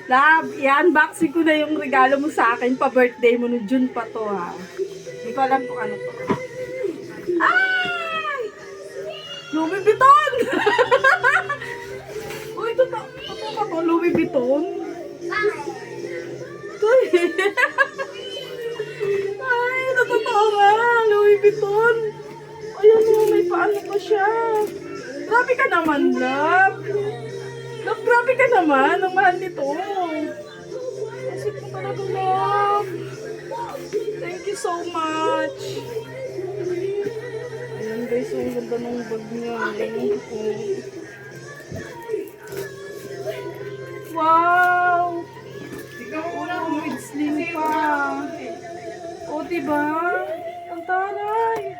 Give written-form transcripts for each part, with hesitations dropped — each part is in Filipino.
Love, i-unboxing ko na yung regalo mo sa akin. Pa-birthday mo no June pa to ha. Hindi ko alam kung ano to. Ay! Louis Vuitton! Uy, ito ba to? Louis Vuitton? Ito eh. Ay, natotoo nga. Louis Vuitton. Ayan o, may paano pa siya. Grabe ka naman, love. Love, grabe ka naman. Ang mahal nito. Kasi po talaga, love. Thank you so much. Ayan guys, ang ganda ng bag niya. Wow! Oh, with sling pa. O, diba? Ang taray.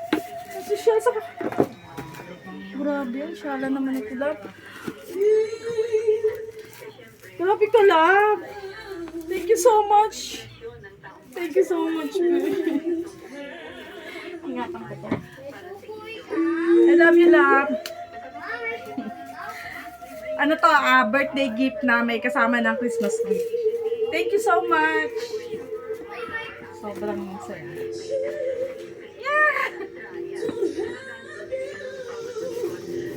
Kasi siya sa... Grabe, ang syala naman ito, love. Grabe ka, love. Thank you so much. Thank you so much, babe. Ingatan ko to. I love you, love. Ano to, birthday gift na may kasama ng Christmas gift. Thank you so much. Sobrang saya. Yeah!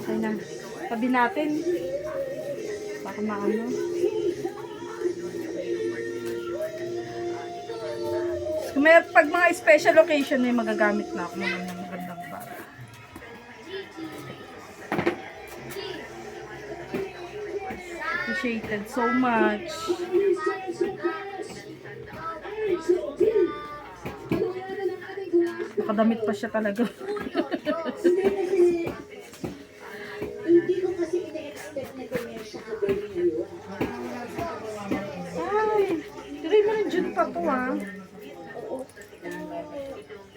Okay na. Tabi natin. Baka maano. Pag mga special occasion na magagamit na ako ng magandang bag. Appreciated so much. Nakadamit pa siya talaga. Hindi ko kasi ina-expect na ganyan siya kagaling. Ay, tuloy mo ng June pa to ah.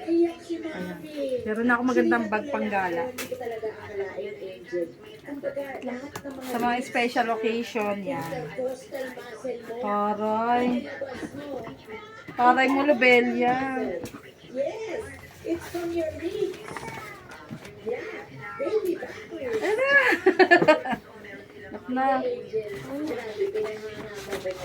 Iyak si Mami. Meron na ako magandang bag panggala. Hindi ko talaga akalain, Angel. Kumbaga, lahat ng mga Sa mga special occasion, yan. postal muscle mo, Taray. labas mo. Taray mo, Lobelia. Yes, it's from your lips. Yeah, baby back. Ano? Nak na. Angel, grabe, pinangangamal